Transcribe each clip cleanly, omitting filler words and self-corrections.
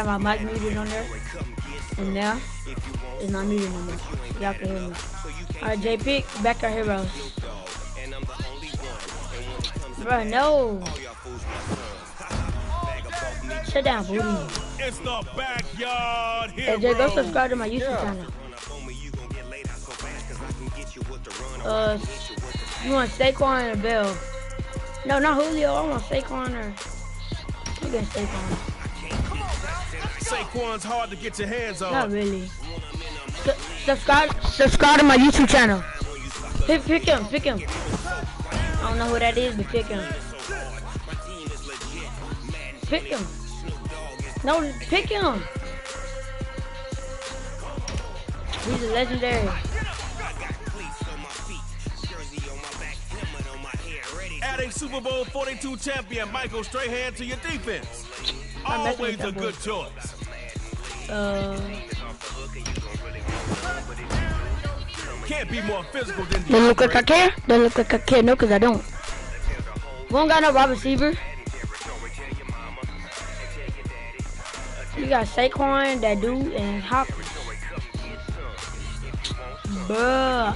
my mic muted on there. And now, it's not muted no more. Y'all can hear me. Alright, J-Pick, back our heroes. Bro, no. Shut down, booty. It's the backyard Hey, Jay, go subscribe to my YouTube channel. You want Saquon or Bell? No, not Julio. I want Saquon or... I'm getting Saquon. Saquon's hard to get your hands on. Not really. Subscribe to my YouTube channel. Pick him. I don't know who that is, but pick him. Pick him. No, pick him. He's a legendary. Adding Super Bowl 42 champion Michael Strahan to your defense. Always a good choice. Can't be more physical than Don't look like I care? Don't look like I care? No, because I don't. We don't got no wide receiver. You got Saquon, that dude, and Hopkins. Bruh.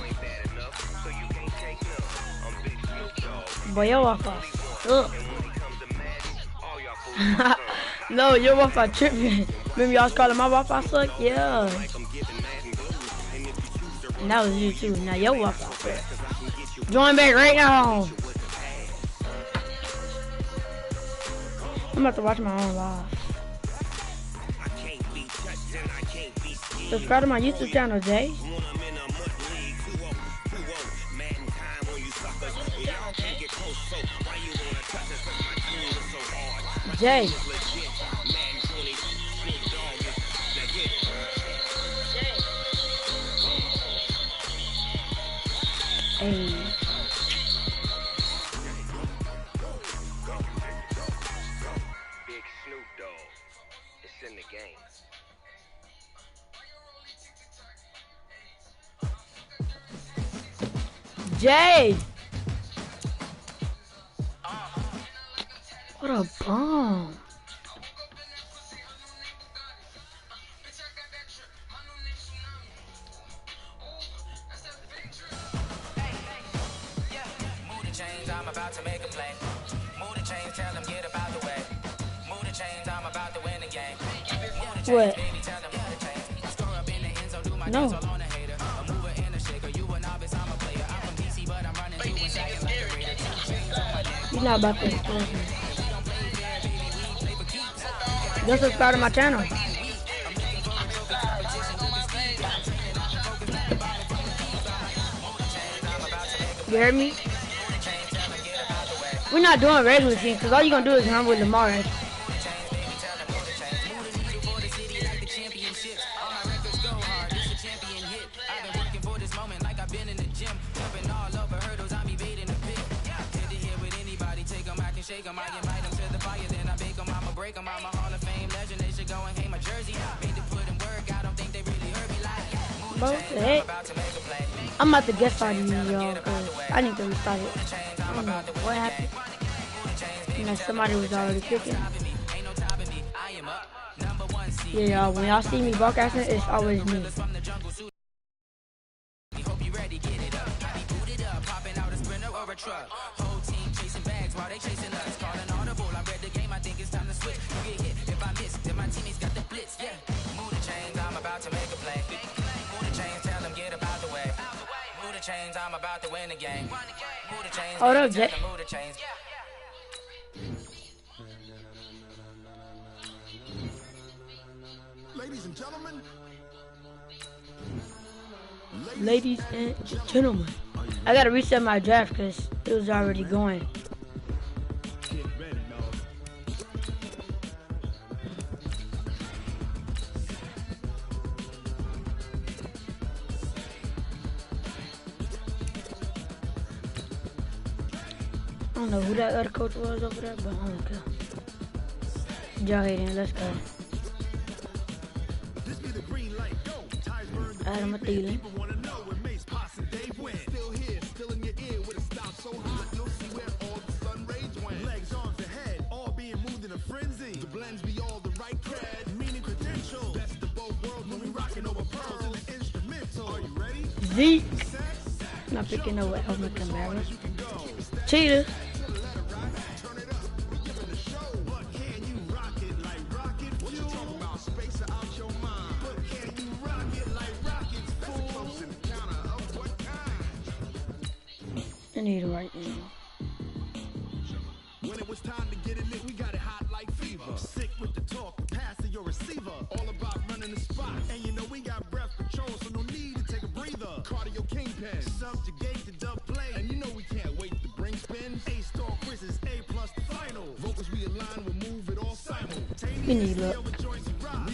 Boy, your Wi-Fi suck. No, your Wi-Fi tripping. Remember y'all was calling my Wi-Fi suck? Yeah. And that was you too. Now your Wi-Fi suck. Join back right now. I'm about to watch my own live. Subscribe to my YouTube channel, Jay. Jay. Hey. Big Snoop Dogg. It's in the game. Jay. What a bomb. I'm about to make a play. Move the chains, tell them get about the way. Move the chains, I'm about to win the game. What? No. You're not about to explain. Don't subscribe to my channel. You heard me? We're not doing regular teams because all you're going to do is run with Lamar. What the heck? I'm about to get started, y'all, because I need to restart it. I don't know what happened. You know, somebody was already kicking. Yeah, y'all, when y'all see me broadcasting, it's always me. I'm about to win the game. Hold up, Jay. Ladies and gentlemen. Ladies and gentlemen. I gotta reset my draft because it was already going. I don't know who that other coach was over there, but I don't care. Joe Hayden, let's go. Adam Thielen. Zeke. Not picking up with Elvin Kamara. Cheetah. I need it right now. When it was time to get it lit, we got it hot like fever. Sick with the talk, pass to your receiver. All about running the spot. And you know we got breath control, so no need to take a breather. Cardio kingpin, subjugate the dub play. And you know we can't wait to bring spins. A-star quizzes, A+ the final. Vocals we align, we'll move it all simultaneous. We need luck. We earn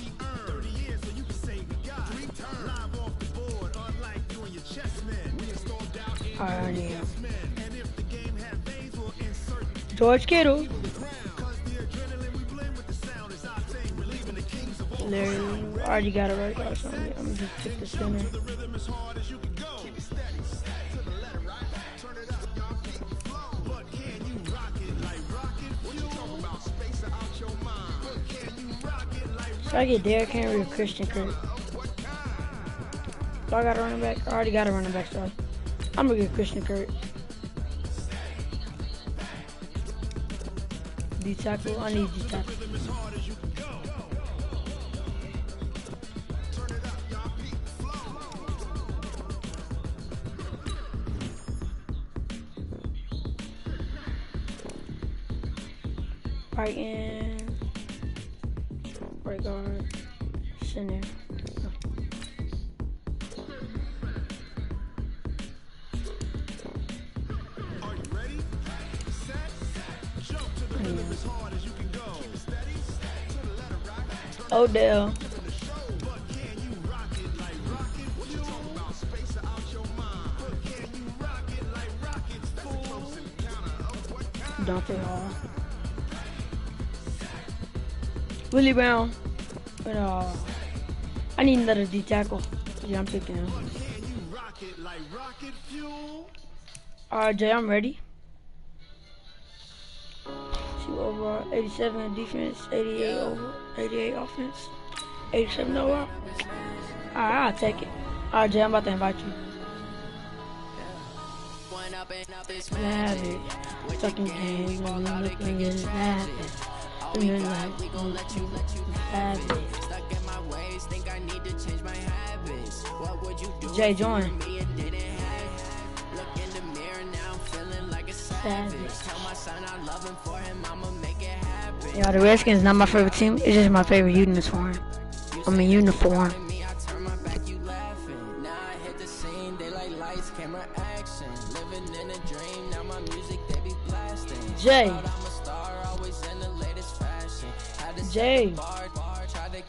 30 years, so you can say we got return. Live off the board, unlike you and your chess men. We installed out in Alright. and if the game had veins, we'll insert George Kittle. Larry, I already got it right now, so I'm gonna just pick the center. So I get Derrick Henry or Christian Kirk. So I got a running back. I already got a running back, sorry. I'm gonna get Christian Kirk. D tackle, I need D tackle. Right end, right guard, center. Are you ready? Set, jump to the rhythm as hard as you can go. Steady, to the letter right. Odell. But can you rock it like rocket? What you talking about? Space out your mind. But can you rock it like rockets? Close encounter of what kind? Dante Hall. Willie Brown. But I need another D tackle. Yeah, I'm picking him. Can you rock it like rocket fuel? Alright, Jay, I'm ready. 2 overall, 87 defense, 88 over, 88 offense, 87 overall. Alright, I'll take it. Alright, Jay, I'm about to invite you. Savage. Fucking game, we gonna look and get it savage. We gonna let you savage. Jay, join. Savage. Yeah, the Redskins not my favorite team. It's just my favorite uniform. I mean uniform. Jay. Jay.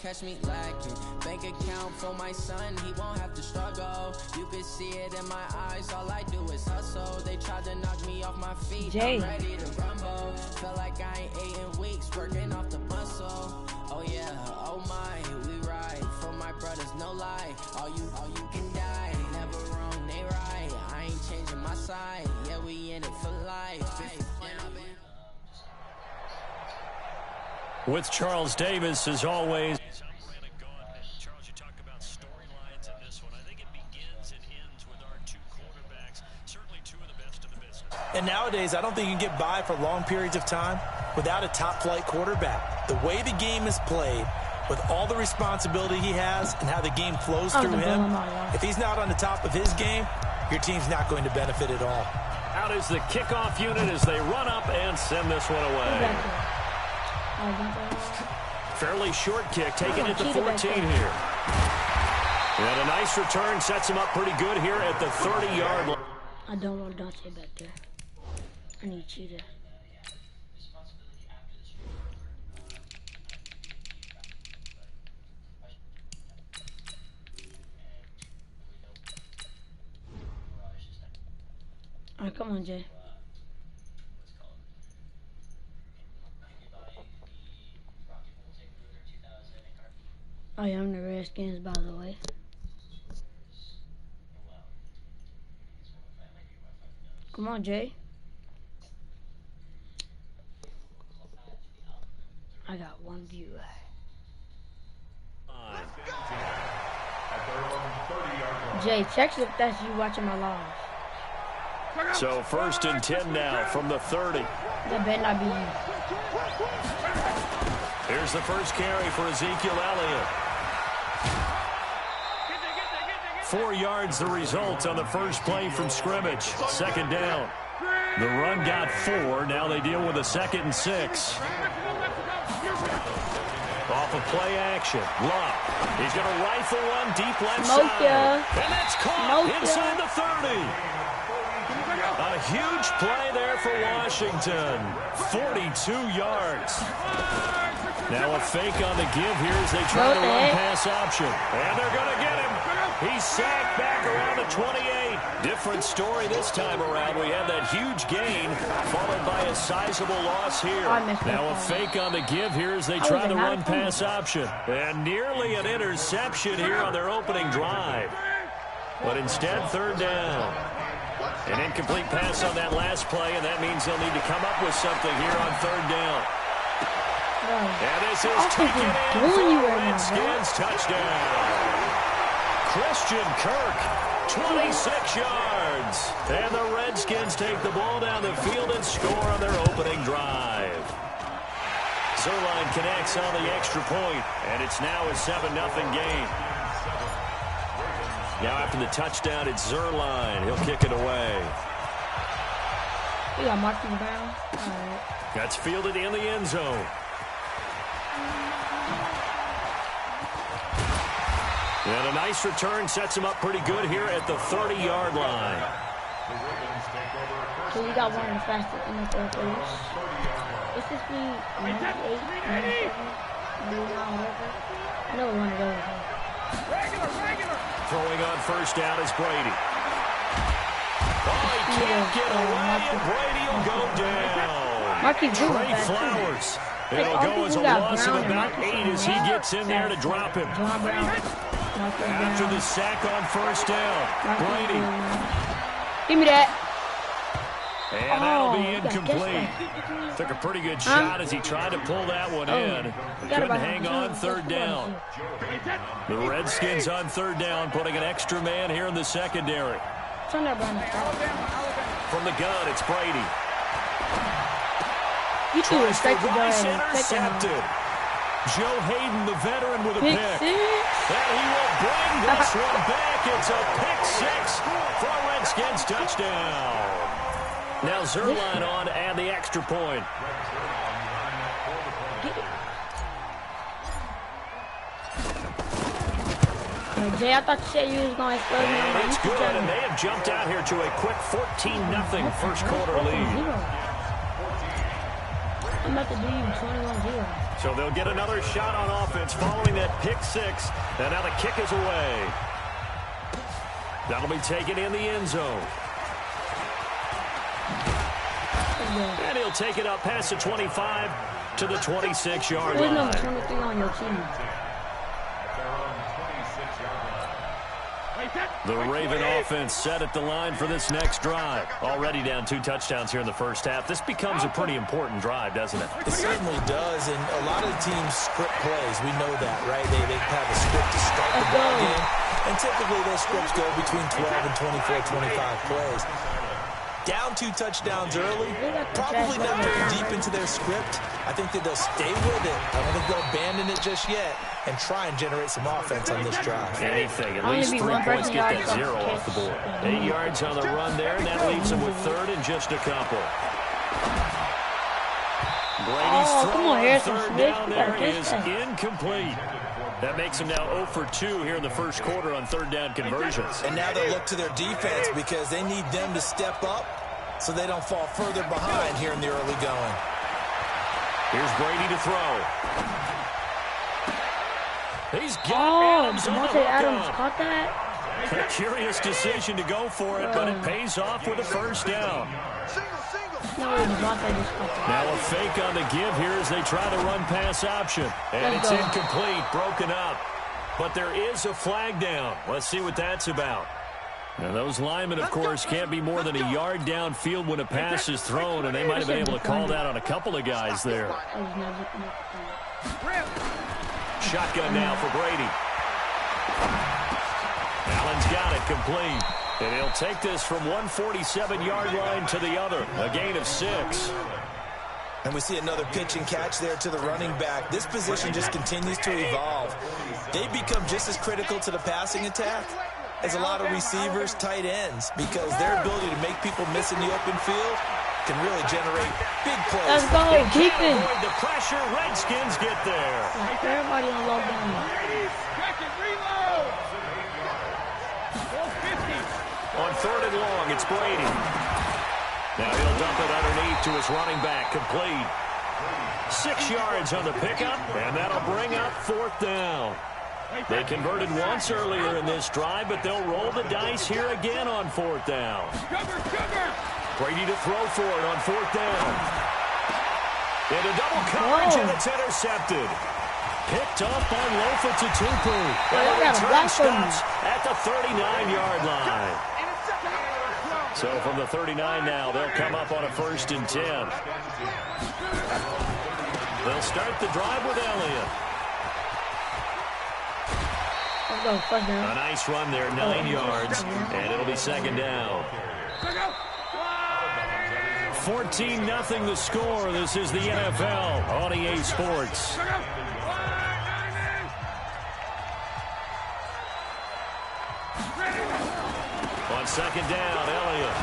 Catch me lacking. Bank account for my son, he won't have to struggle. You can see it in my eyes, all I do is hustle. They tried to knock me off my feet, Jay. I'm ready to rumble. Felt like I ain't ate in weeks, working off the muscle. Oh yeah, oh my, we ride for my brothers, no lie. All you can die, never wrong, they right. I ain't changing my side, yeah, we in it for life. With Charles Davis, as always. Charles, you talk about storylines in this one. I think it begins and ends with our two quarterbacks, certainly two of the best in the business. And nowadays, I don't think you can get by for long periods of time without a top-flight quarterback. The way the game is played, with all the responsibility he has and how the game flows through him, if he's not on the top of his game, your team's not going to benefit at all. Out is the kickoff unit as they run up and send this one away. Fairly short kick, taking it to 14 here. And a nice return sets him up pretty good here at the 30-yard line. I don't want Dante back there. I need Cheetah. Alright, come on, Jay. I am the Redskins, by the way. Come on, Jay. I got one viewer. Jay, check if that's you watching my live. So 1st and 10 now from the 30. That better not be you. Here's the first carry for Ezekiel Elliott. 4 yards the result on the first play from scrimmage. 2nd down. The run got 4. Now they deal with a 2nd and 6. Off of play action. Love. He's going to rifle one deep left side. And that's caught inside the 30. A huge play there for Washington. 42 yards. Now a fake on the give here as they try to run pass option. And they're going to get him. He's sacked back around the 28. Different story this time around. We had that huge gain followed by a sizable loss here. Now a fake on the give here as they try the run pass option. And nearly an interception here on their opening drive. But instead, 3rd down. An incomplete pass on that last play, and that means they'll need to come up with something here on 3rd down. And this is taken in for a Redskins touchdown. Christian Kirk, 26 yards. And the Redskins take the ball down the field and score on their opening drive. Zerline connects on the extra point, and it's now a 7-0 game. Now after the touchdown, it's Zerline. He'll kick it away. We got Martin Brown. All right. That's fielded in the end zone. And a nice return sets him up pretty good here at the 30-yard line. So we got one of the fastest NFL players. What's this be? 98, 97, 99, whatever. I know one of those. Throwing on 1st down is Brady. Oh, he can't get away, and Brady will go down. Trey Flowers. It'll go as a loss of about 8 as he gets in there to drop him. After the sack on 1st down, Brady. Give me that. And that'll be incomplete. Took a pretty good shot as he tried to pull that one in. Couldn't hang on 3rd down. The Redskins on 3rd down, putting an extra man here in the secondary. From the gun, it's Brady. You two expect to go intercepted. Joe Hayden, the veteran, with a pick. And he will bring this one back. It's a pick 6 for a Redskins touchdown. Now Zerline on and the extra point. Jay, I thought you said you was going to explode me. And it's good, and they have jumped out here to a quick 14-0 first quarter lead. I'm about to do you 21-0. So they'll get another shot on offense following that pick 6. And now the kick is away. That'll be taken in the end zone. And he'll take it up past the 25 to the 26-yard line. Who's number 23 on your team? The Raven offense set at the line for this next drive. Already down 2 touchdowns here in the first half. This becomes a pretty important drive, doesn't it? It certainly does, and a lot of teams script plays. We know that, right? They have a script to start the ball game, and typically those scripts go between 12 and 24, 25 plays. Down 2 touchdowns early, probably not very deep into their script. I think that they'll stay with it. I don't think they'll abandon it just yet and try and generate some offense on this drive. Anything, at least 3 points, get that 0 off the board. 8 yards on the run there, and that leaves them with 3rd and just a couple. Brady's throw on 3rd down there is incomplete. That makes them now 0 for 2 here in the first quarter on 3rd down conversions. And now they'll look to their defense because they need them to step up so they don't fall further behind here in the early going. Here's Brady to throw. He's got Adams caught that. A curious decision to go for it, but it pays off with a 1st down. Now a fake on the give here as they try to run pass option. And it's incomplete, broken up. But there is a flag down. Let's see what that's about. Now those linemen, of course, can't be more than a yard downfield when a pass is thrown, and they might have been able to call that on a couple of guys there. Shotgun now for Brady. Allen's got it complete. And he'll take this from 147-yard line to the other. A gain of 6. And we see another pitch and catch there to the running back. This position just continues to evolve. They become just as critical to the passing attack as a lot of receivers, tight ends, because their ability to make people miss in the open field can really generate big plays. Let's go, defense. Avoid the pressure. Redskins get there. Like everybody on lockdown. On 3rd and long, it's Brady. Now he'll dump it underneath to his running back, complete. 6 yards on the pickup, and that'll bring up 4th down. They converted once earlier in this drive, but they'll roll the dice here again on 4th down. Brady to throw for it on 4th down. Into double coverage, and it's intercepted. Picked up by Lofa Tutupu. And the return stops at the 39-yard line. So from the 39 now, they'll come up on a 1st and 10. They'll start the drive with Elliott. A nice run there, 9 yards, and it'll be 2nd down. 14-0 the score. This is the NFL on EA Sports. On 2nd down, Elliott.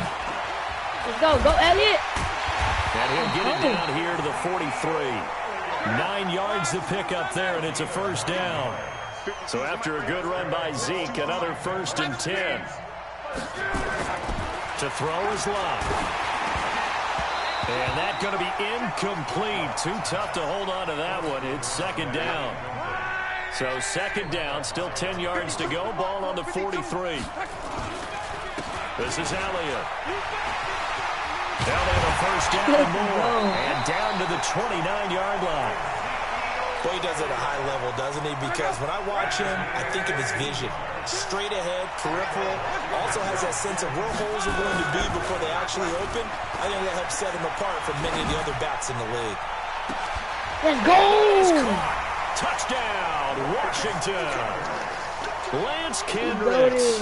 Let's go. Go, Elliott. And he'll get it down here to the 43. 9 yards to pick up there, and it's a 1st down. So after a good run by Zeke, another 1st and 10. To throw is Love. And that's going to be incomplete. Too tough to hold on to that one. It's 2nd down. So 2nd down, still 10 yards to go. Ball on the 43. This is Elliott. Elliott a 1st down and more. And down to the 29-yard line. Boy, he does it at a high level, doesn't he? Because when I watch him, I think of his vision. Straight ahead, peripheral. Also has that sense of where holes are going to be before they actually open. I think that helps set him apart from many of the other backs in the league. Let's go! Touchdown, Washington. Lance Kendricks,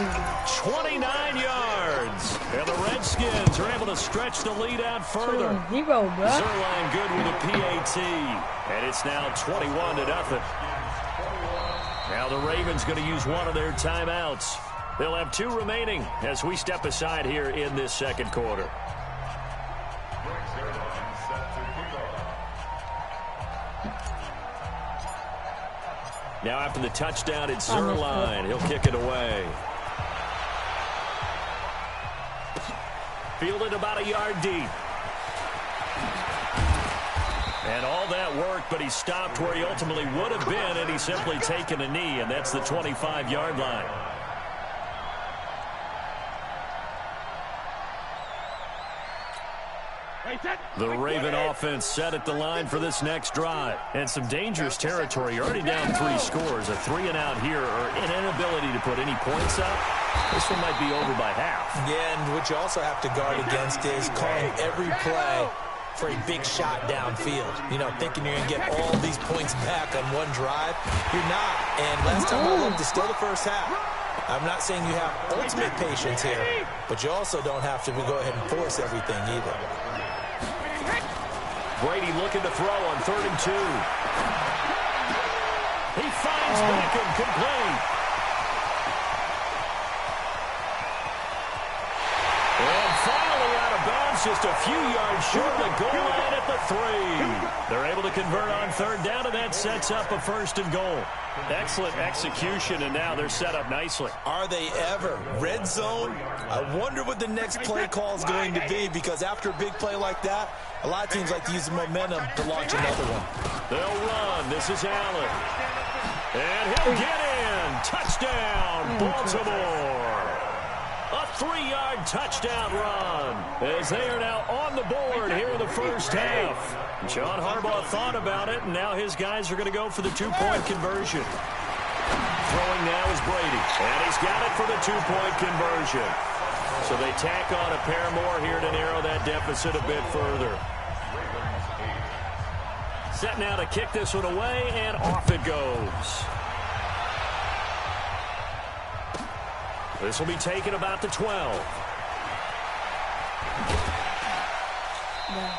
29 yards. And the Redskins are able to stretch the lead out further. 0, bro. Zerline good with a PAT. And it's now 21-0. Now the Ravens going to use one of their timeouts. They'll have 2 remaining as we step aside here in this 2nd quarter. Now after the touchdown, it's Zerline. He'll kick it away. Fielded about a yard deep. And all that work, but he stopped where he ultimately would have been, and he's simply taken a knee, and that's the 25-yard line. The Raven offense set at the line for this next drive. And some dangerous territory. You're already down 3 scores. A 3-and-out here, or an inability to put any points up. This one might be over by half. Yeah, and what you also have to guard against is calling every play for a big shot downfield. You know, thinking you're going to get all these points back on one drive. You're not. And last time I looked, it's still the first half. I'm not saying you have ultimate patience here, but you also don't have to go ahead and force everything either. Brady looking to throw on 3rd and 2. He finds Beckham complete. And finally out of bounds, just a few yards short of the goal line at the 3. They're able to convert on 3rd down, and that sets up a 1st and goal. Excellent execution, and now they're set up nicely. Are they ever? Red zone? I wonder what the next play call is going to be, because after a big play like that, a lot of teams like to use the momentum to launch another one. They'll run. This is Allen. And he'll get in. Touchdown, Baltimore. A 3-yard touchdown run as they are now on the board here in the 1st half. John Harbaugh thought about it, and now his guys are going to go for the 2-point conversion. Throwing now is Brady, and he's got it for the 2-point conversion. So they tack on a pair more here to narrow that deficit a bit further. Set now to kick this one away, and off it goes. This will be taken about the 12.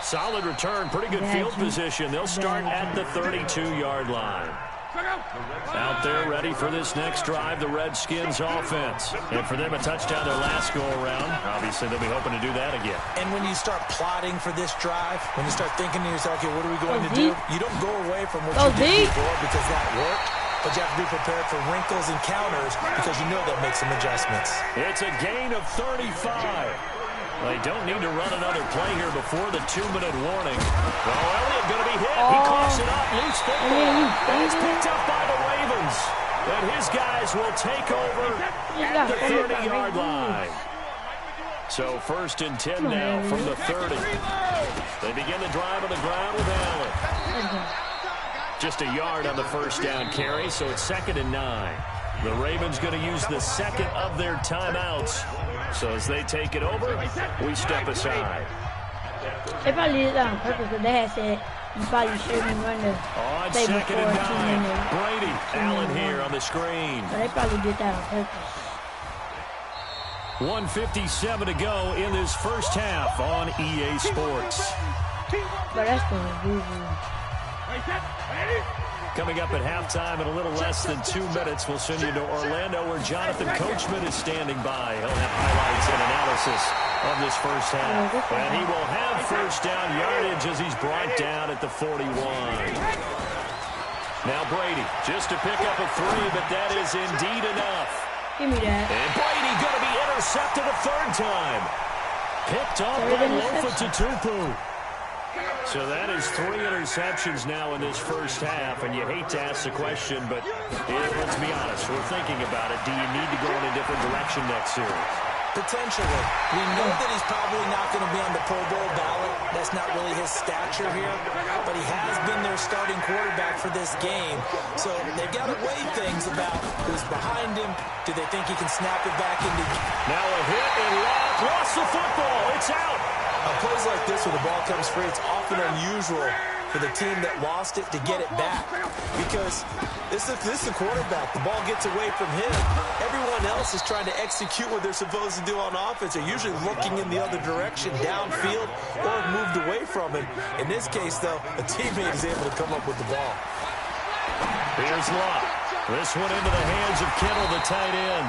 Solid return, pretty good field position. They'll start at the 32-yard line. Out there ready for this next drive, the Redskins offense. And for them, a touchdown their last go-around. Obviously, they'll be hoping to do that again. And when you start plotting for this drive, when you start thinking to yourself, okay, what are we going to do? You don't go away from what you did before because that worked. But you have to be prepared for wrinkles and counters because you know they'll make some adjustments. It's a gain of 35. They don't need to run another play here before the 2-minute warning. Oh, Elliott going to be hit. He coughs it up. Loose football. And it's picked up by the Ravens. And his guys will take over at the 30-yard line. So 1st and 10 now from the 30. They begin the drive on the ground with Allen. Just a yard on the first down carry, so it's 2nd and 9. The Ravens going to use the second of their timeouts. So as they take it over, we step aside. They probably did that on purpose, but they had said you probably shouldn't run the play 2nd before and 9. Brady, Allen here on the screen. So they probably did that on purpose. 1:57 to go in this first half on EA Sports. But that's the boo-boo. Coming up at halftime in a little less than 2 minutes, we'll send you to Orlando where Jonathan Coachman is standing by. He'll have highlights and analysis of this first half. And he will have first down yardage as he's brought down at the 41. Now Brady just to pick up a 3, but that is indeed enough. Give me that. And Brady going to be intercepted a 3rd time. Picked up by Lofa Tatupu. So that is 3 interceptions now in this first half, and you hate to ask the question, but let's be honest, we're thinking about it. Do you need to go in a different direction next series? Potentially. We know that he's probably not going to be on the Pro Bowl ballot. That's not really his stature here, but he has been their starting quarterback for this game. So they've got to weigh things about who's behind him. Do they think he can snap it back into... Now a hit and lost the football. It's out. On plays like this where the ball comes free, it's often unusual for the team that lost it to get it back because this is the quarterback. The ball gets away from him. Everyone else is trying to execute what they're supposed to do on offense. They're usually looking in the other direction, downfield, or have moved away from him. In this case, though, a teammate is able to come up with the ball. Here's Locke. This one into the hands of Kittle, the tight end.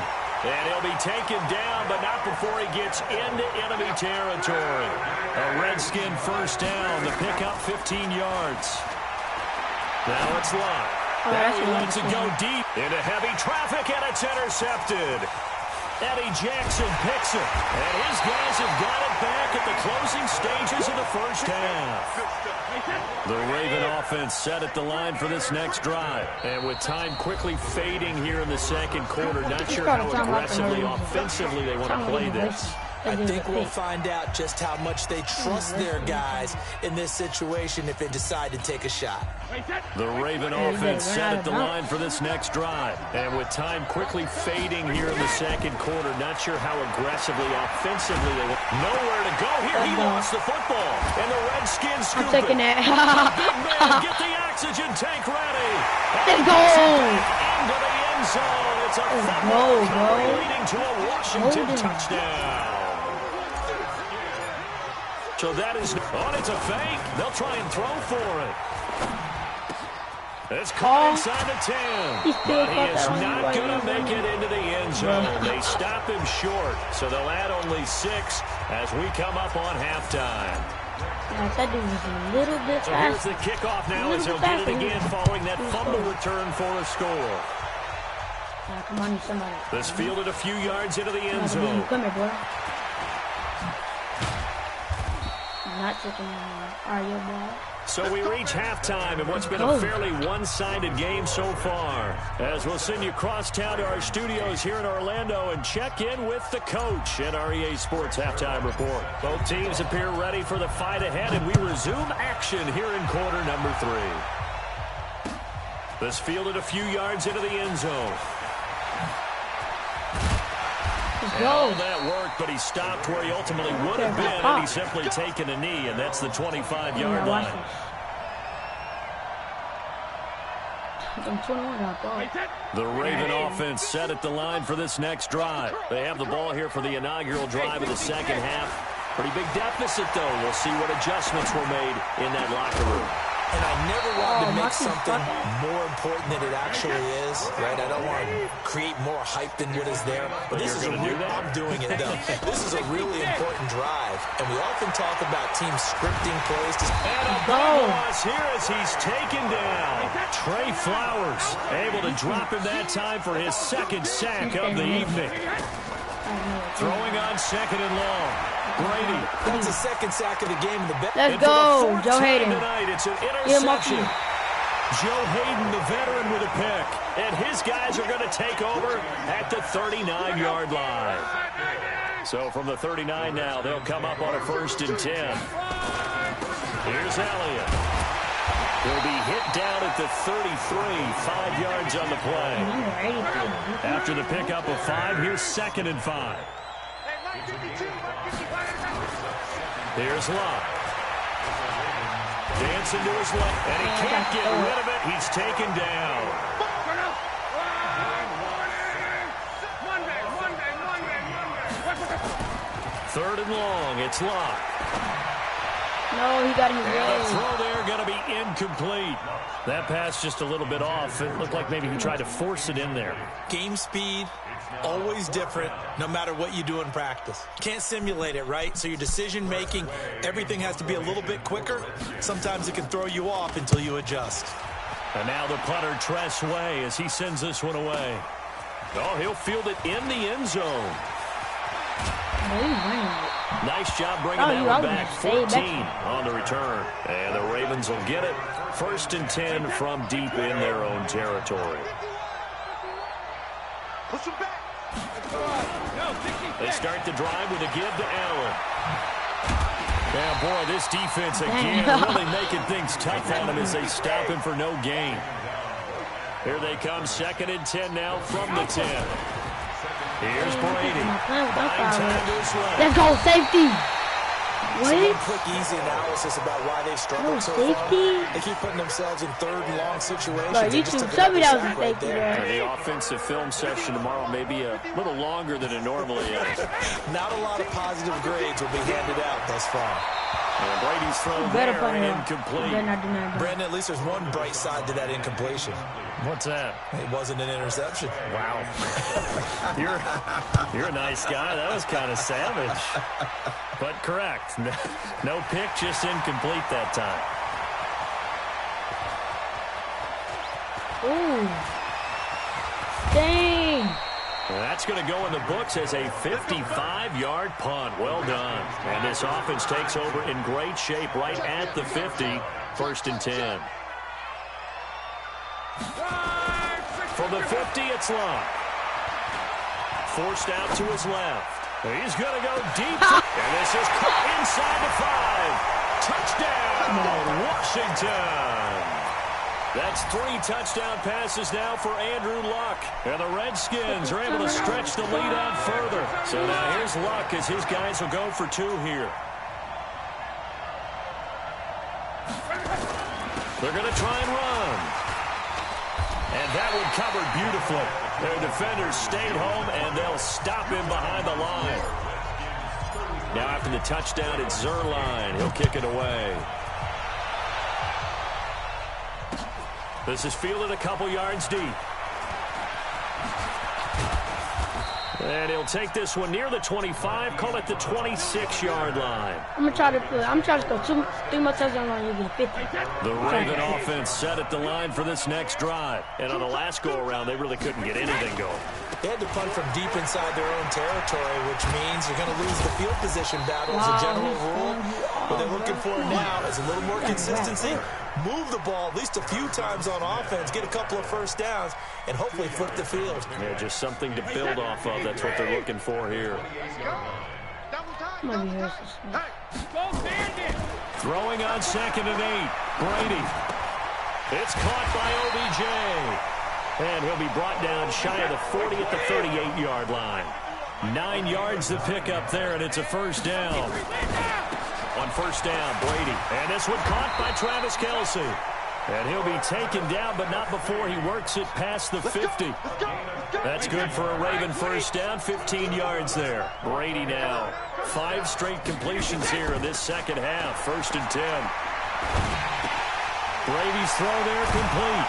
And he'll be taken down, but not before he gets into enemy territory. A Redskin first down to pick up 15 yards. Now it's Locke. Now he lets it go deep into heavy traffic, and it's intercepted. Eddie Jackson picks it, and his guys have got it back at the closing stages of the first half. The Raven offense set at the line for this next drive. And with time quickly fading here in the second quarter, not sure how aggressively, offensively they want to play this. I think we'll find out just how much they trust their guys in this situation if they decide to take a shot. The Raven offense set at the line for this next drive. And with time quickly fading here in the second quarter, not sure how aggressively, offensively they want. Nowhere to go here. He lost the football. And the Redskins scoop it. I'm taking that. Man, get the oxygen tank ready. Let's go. Into the end zone. It's a fumble leading to a Washington touchdown. So that is it's a fake. They'll try and throw for it. It's caught inside the 10. But he is not going to make it into the end zone. They stop him short. So they'll add only 6 as we come up on halftime. That dude was a little bit fast. So here's the kickoff now as he'll get it again following that fumble return for a score. Come on, somebody. This fielded a few yards into the end zone. Come here, boy. Not taking your ball. So we reach halftime in what's been a fairly one-sided game so far. As we'll send you across town to our studios here in Orlando and check in with the coach at our EA Sports Halftime Report. Both teams appear ready for the fight ahead, and we resume action here in quarter number 3. This fielded a few yards into the end zone. And all that worked, but he stopped where he ultimately would have been, and he's simply taken a knee, and that's the 25-yard line. The Raven offense set at the line for this next drive. They have the ball here for the inaugural drive of the second half. Pretty big deficit, though. We'll see what adjustments were made in that locker room. And I never want to make something more important than it actually is, right? I don't want to create more hype than what is there. But this is a real, I'm doing it, though. This is a really important drive. And we often talk about teams scripting plays. And a ball loss here as he's taken down. Trey Flowers able to drop him that time for his second sack of the evening. Throwing on second and long. Brady. That's the second sack of the game. Let's go, Joe Hayden. Tonight, it's an interception. Joe Hayden, the veteran, with a pick. And his guys are going to take over at the 39-yard line. So from the 39 now, they'll come up on a 1st and 10. Here's Elliott. He'll be hit down at the 33, 5 yards on the play. After the pickup of 5, here's 2nd and 5. Here's Locke. Dancing to his left, and he can't get rid of it. He's taken down. Third and long, it's Locke. No, he got his way. The throw there going to be incomplete. That pass just a little bit off. It looked like maybe he tried to force it in there. Game speed, always different, no matter what you do in practice. Can't simulate it, right? So your decision-making, everything has to be a little bit quicker. Sometimes it can throw you off until you adjust. And now the punter, Tress Way, as he sends this one away. Oh, he'll field it in the end zone. Nice job bringing that one back. 14 on the return. And the Ravens will get it. 1st and 10 from deep in their own territory. They start the drive with a give to Allen. Yeah, boy, this defense again really making things tough on him as they stop him for no gain. Here they come, 2nd and 10 now from the 10. Here's Brady. Let's go, safety. What? Some quick, easy analysis about why they struggle so far. They keep putting themselves in 3rd and long situations. Bro, you should tell me that was a safety, The offensive film session tomorrow may be a little longer than it normally is. Not a lot of positive grades will be handed out thus far. And Brady's throw there incomplete. Brandon, at least there's one bright side to that incompletion. What's that? It wasn't an interception. Wow. You're a nice guy. That was kind of savage. But correct. No pick, just incomplete that time. Ooh. Dang. That's going to go in the books as a 55-yard punt. Well done. And this offense takes over in great shape right at the 50. 1st and 10. From the 50, it's Locke. Forced out to his left. He's going to go deep. And this is caught inside the 5. Touchdown, Washington. That's 3 touchdown passes now for Andrew Luck. And the Redskins are able to stretch the lead out further. So now here's Luck as his guys will go for 2 here. They're going to try and run. And that one covered beautifully. Their defenders stayed home, and they'll stop him behind the line. Now after the touchdown, it's Zerline. He'll kick it away. This is fielded a couple yards deep. And he'll take this one near the 25, call it the 26-yard line. I'm gonna try to go 3 more touchdowns on you get 50. The Raven offense set at the line for this next drive. And on the last go-around, they really couldn't get anything going. They had to punt from deep inside their own territory, which means you're going to lose the field position battle as a general rule. What they're looking for now is a little more consistency. Move the ball at least a few times on offense, get a couple of first downs, and hopefully flip the field. Yeah, just something to build off of. That's what they're looking for here. Throwing on 2nd and 8. Brady. It's caught by OBJ. And he'll be brought down shy of the 40 at the 38-yard line. 9 yards to pick up there, and it's a first down. On first down, Brady. And this one caught by Travis Kelce. And he'll be taken down, but not before he works it past the 50. That's good for a Raven first down, 15 yards there. Brady now. 5 straight completions here in this second half. 1st and 10. Brady's throw there complete.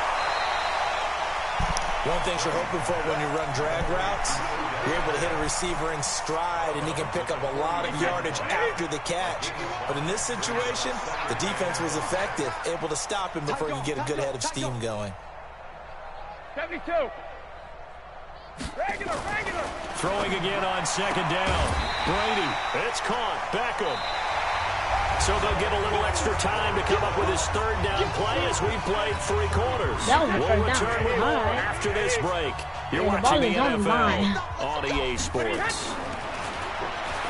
One thing you're hoping for when you run drag routes, you're able to hit a receiver in stride, and he can pick up a lot of yardage after the catch. But in this situation, the defense was effective, able to stop him before he could get a good head of steam going. 72. Regular. Throwing again on second down. Brady, it's caught. Beckham. So they'll get a little extra time to come up with his 3rd down play as we played 3 quarters. We'll return with more after this break. You're watching the NFL on EA Sports.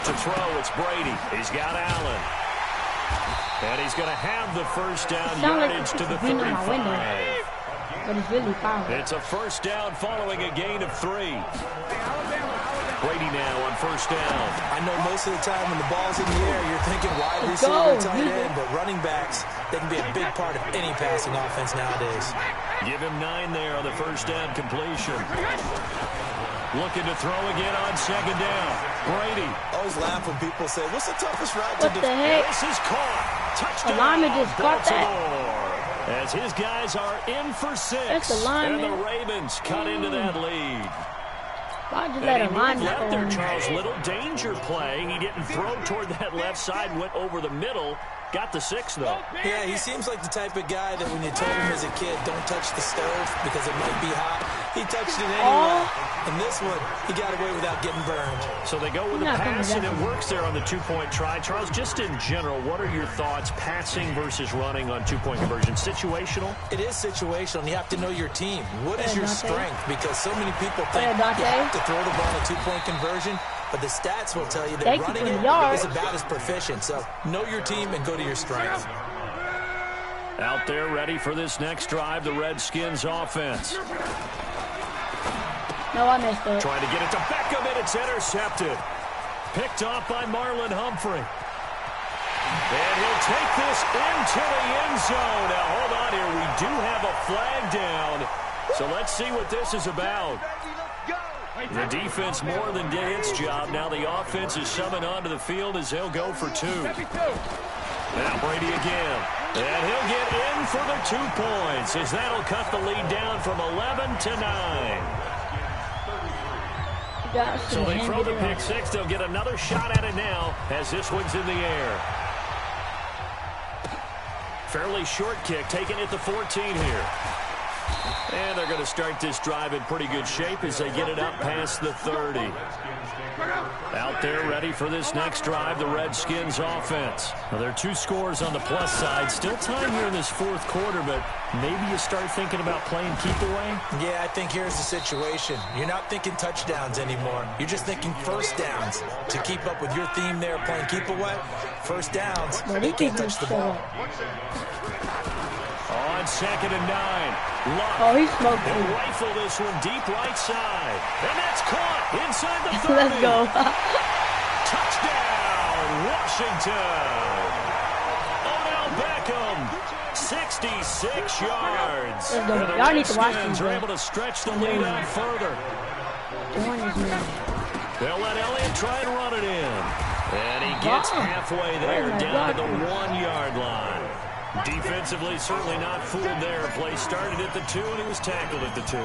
To throw, it's Brady. He's got Allen. And he's going to have the first down yardage to the 35. But it's really foul. It's a first down following a gain of 3. Brady now on first down. I know most of the time when the ball's in the air, you're thinking wide receiver, tight end, but running backs, they can be a big part of any passing offense nowadays. Give him 9 there on the first down completion. Looking to throw again on second down. Brady. Always laugh when people say, what's the toughest route to defend? This is caught. Touchdown. Alignment just caught that. As his guys are in for 6. That's alignment. And the Ravens cut into that lead. Why'd you let alignment left there, go? Charles. Little danger play. He didn't throw toward that left side, went over the middle. Got the 6, though. Yeah, he seems like the type of guy that when you told him as a kid, don't touch the stove because it might be hot, he touched it anyway. And this one, he got away without getting burned. So they go with the pass, and it works there on the 2-point try. Charles, just in general, what are your thoughts, passing versus running on 2-point conversion? Situational? It is situational, and you have to know your team. What is your strength? Because so many people think you have to throw the ball in a 2-point conversion, but the stats will tell you that running it is about as proficient. So know your team and go to your strength. Out there ready for this next drive, the Redskins offense. No, I missed it. Trying to get it to Beckham, and it's intercepted. Picked off by Marlon Humphrey. And he'll take this into the end zone. Now, hold on here. We do have a flag down. So let's see what this is about. The defense more than did its job. Now the offense is summoned onto the field as they'll go for 2. Now Brady again. And he'll get in for the 2 points as that'll cut the lead down from 11 to 9. So they throw the pick 6. They'll get another shot at it now as this one's in the air. Fairly short kick taken at the 14 here. And they're going to start this drive in pretty good shape as they get it up past the 30. Out there ready for this next drive, the Redskins offense. Now, there are 2 scores on the plus side. Still time here in this 4th quarter, but maybe you start thinking about playing keep away? Yeah, I think here's the situation. You're not thinking touchdowns anymore. You're just thinking first downs. To keep up with your theme there, playing keep away, first downs, they can't touch the ball. On 2nd and 9. Luck. Oh, he smoked me. He'll rifle this one deep right side. And that's caught inside the 30. Let's go. Touchdown, Washington. Odell Beckham, 66 yards. Let's go. And the Y'all need to watch Redskins these, are able to stretch the lead out further. They'll let Elliott try and run it in. And he gets halfway there down to the 1-yard line. Defensively, certainly not fooled there. Play started at the 2, and he was tackled at the 2.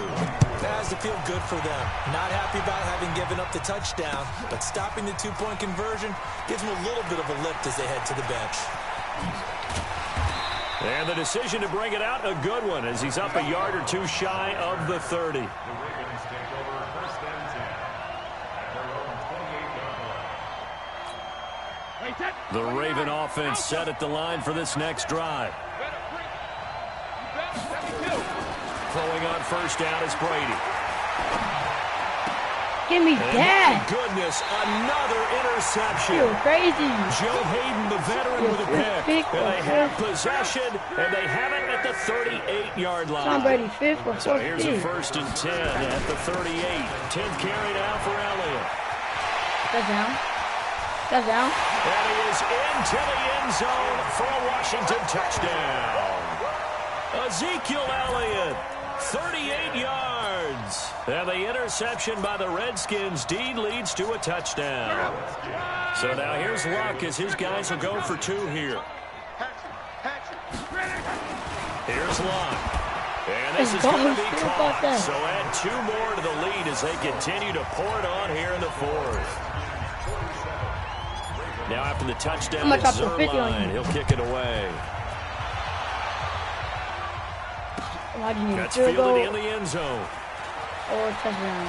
That has to feel good for them. Not happy about having given up the touchdown, but stopping the 2-point conversion gives them a little bit of a lift as they head to the bench. And the decision to bring it out, a good one, as he's up a yard or 2 shy of the 30. The Raven offense set at the line for this next drive. Throwing on first down is Brady. Give me that. My goodness, another interception. You're crazy. Joe Hayden, the veteran, with a pick. And they have possession, and they have it at the 38-yard line. Tom Brady, 5th or 4th. So here's a 1st and 10 at the 38. 10th carry now for Elliott. That's down. That's down. And he is into the end zone for a Washington touchdown. A Ezekiel Elliott, 38 yards. And the interception by the Redskins. D leads to a touchdown. So now here's Luck as his guys will go for 2 here. Here's Luck. And this is going to be caught. So add 2 more to the lead as they continue to pour it on here in the 4th. Now after the touchdown, Zerline, he'll kick it away. That's fielded in the end zone. Or touchdown.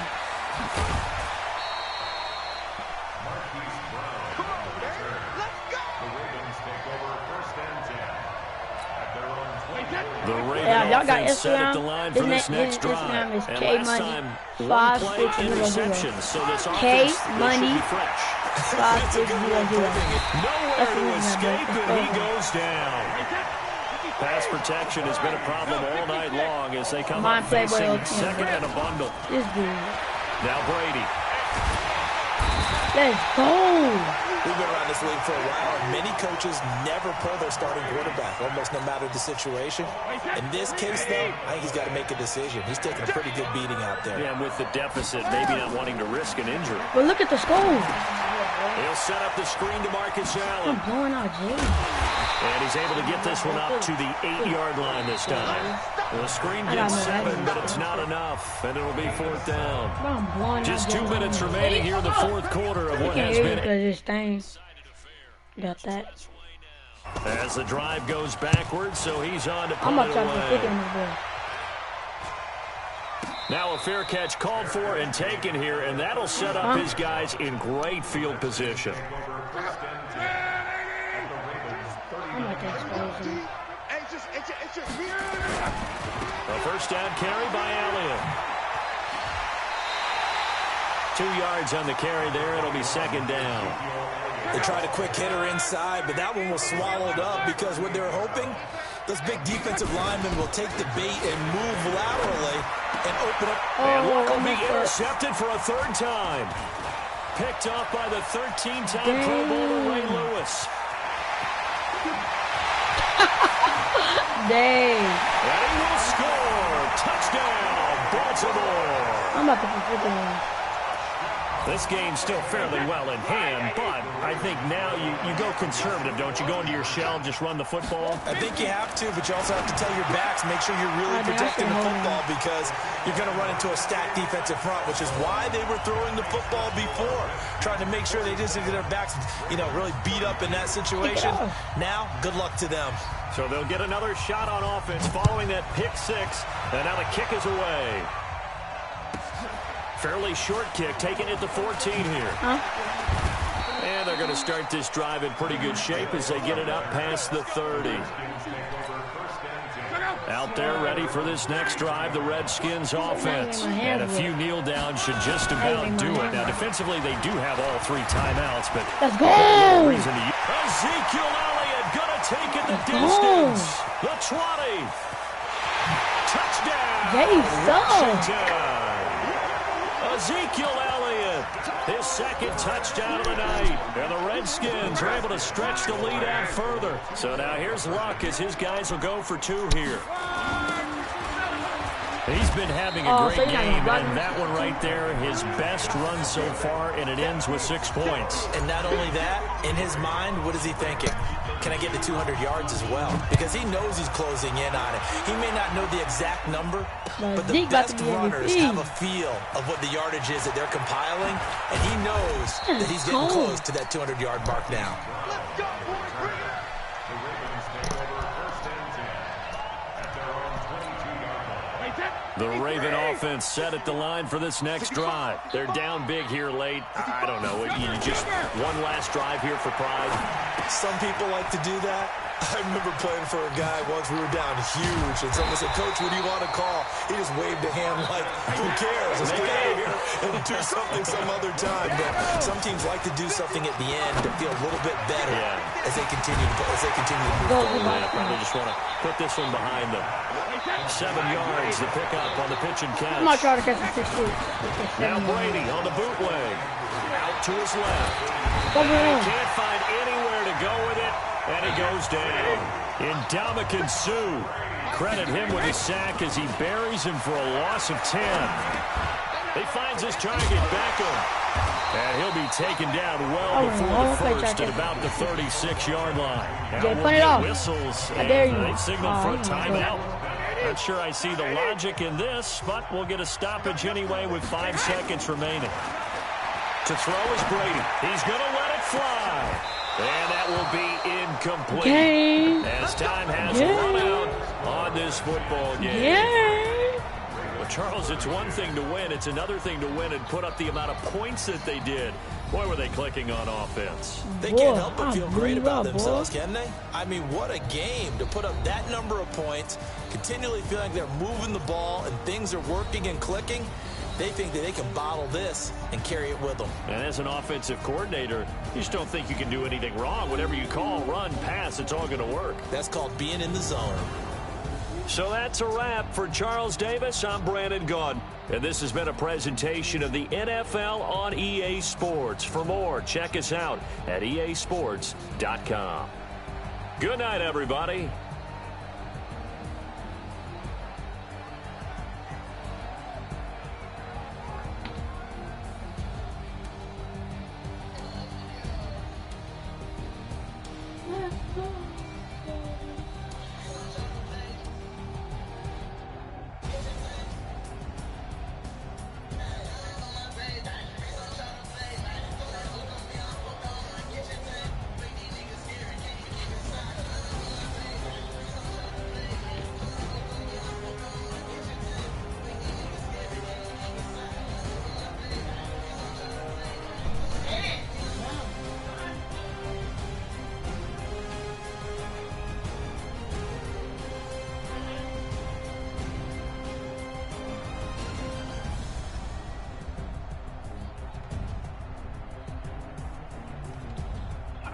The Raven offense set at the line for this next drive. And last time, 1 play interception. So this offense should be fresh. 5600. Nowhere to escape, and he goes down. Pass protection has been a problem all night long as they come up facing second and a bundle. Now Brady. Let's go. We've been around this league for a while, and many coaches never pull their starting quarterback, almost no matter the situation. In this case, though, I think he's got to make a decision. He's taking a pretty good beating out there. Yeah, and with the deficit, maybe not wanting to risk an injury. But look at the score. He'll set up the screen to Marcus Allen. I'm blowing out Jay. And he's able to get this one up to the 8-yard line this time. The screen gets 7, but it's not enough, and it'll be 4th down. Just 2 minutes remaining here in the 4th quarter of what has been. Got that. As the drive goes backwards, so he's on to punt it away. Now a fair catch called for and taken here, and that'll set up his guys in great field position. A first down carry by Elliott. 2 yards on the carry there. It'll be 2nd down. They tried a quick hitter inside, but that one was swallowed up because what they're hoping, those big defensive linemen will take the bait and move laterally and open up. And Luck will be intercepted for a 3rd time. Picked off by the 13-time Pro Bowler Ray Lewis. Dang. And he will score. Touchdown, Baltimore. I'm about to be freaking. This game's still fairly well in hand, but I think now you go conservative, don't you? Go into your shell and just run the football? I think you have to, but you also have to tell your backs, make sure you're really protecting the football because you're going to run into a stacked defensive front, which is why they were throwing the football before, trying to make sure they just get their backs, really beat up in that situation. Now, good luck to them. So they'll get another shot on offense following that pick 6, and now the kick is away. Fairly short kick, taken at the 14 here. And they're going to start this drive in pretty good shape as they get it up past the 30. Out there ready for this next drive, the Redskins offense. And a few kneel downs should just about do it. Now, defensively, they do have all 3 timeouts, but let's go. Reason to use. Ezekiel Elliott going to take it the distance. The 20. Touchdown. Washington. Ezekiel Elliott, his 2nd touchdown of the night. And the Redskins are able to stretch the lead out further. So now here's Luck as his guys will go for 2 here. He's been having a great game, and that one right there, his best run so far, and it ends with 6 points. And not only that, in his mind, what is he thinking? Can I get to 200 yards as well? Because he knows he's closing in on it. He may not know the exact number, but the best runners have a feel of what the yardage is that they're compiling, and he knows that he's getting close to that 200-yard mark now. The Raven offense set at the line for this next drive. They're down big here late. I don't know. You just one last drive here for pride. Some people like to do that. I remember playing for a guy once. We were down huge, and someone said, "Coach, what do you want to call?" He just waved a hand like, "Who cares? Let's get out of here and do something some other time." But some teams like to do something at the end to feel a little bit better as they continue to move forward. Yeah, probably just want to put this one behind them. 7 yards to pick up on the pitch and catch. I'm not trying to catch a 6-2. Now Brady on the bootleg. Out to his left. He Can't find anywhere to go with it. And he goes down. Ndamukong Suh. Credit him with a sack as he buries him for a loss of 10. He finds his target, Beckham. And he'll be taken down well before the first at about the 36-yard line. Now we'll get whistles and they signal for a timeout. Not sure I see the logic in this, but we'll get a stoppage anyway with 5 seconds remaining. To throw is Brady. He's going to let it fly. And that will be incomplete. As time has run out on this football game. Well, Charles, it's one thing to win. It's another thing to win and put up the amount of points that they did. Boy, were they clicking on offense. They can't help but feel great about themselves, can they? I mean, what a game to put up that number of points, continually feeling like they're moving the ball and things are working and clicking. They think that they can bottle this and carry it with them. And as an offensive coordinator, you just don't think you can do anything wrong. Whatever you call, run, pass, it's all going to work. That's called being in the zone. So that's a wrap for Charles Davis. I'm Brandon Gaudin. And this has been a presentation of the NFL on EA Sports. For more, check us out at easports.com. Good night, everybody.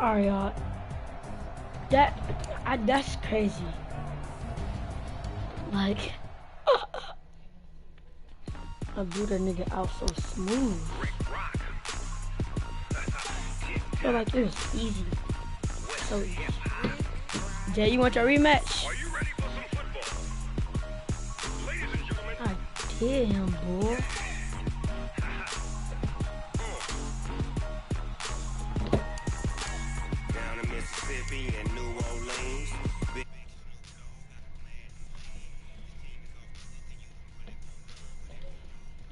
Alright, y'all. That's crazy. Like, I blew that nigga out so smooth. I feel like it was easy. So easy. Jay, you want your rematch? Are you ready for some football? Ladies and gentlemen. God damn, boy. Down in Mississippi and New Orleans.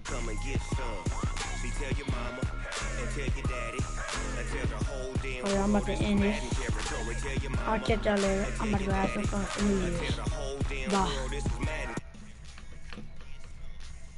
Come and get some. See, tell your mama and tell your daddy and tell the whole damn Oh, yeah, I'm about to end this. territory. Tell your mama I'll catch y'all later. I'm about to go have some fun for New Year's. and tell the whole damn Bye. world this is Madden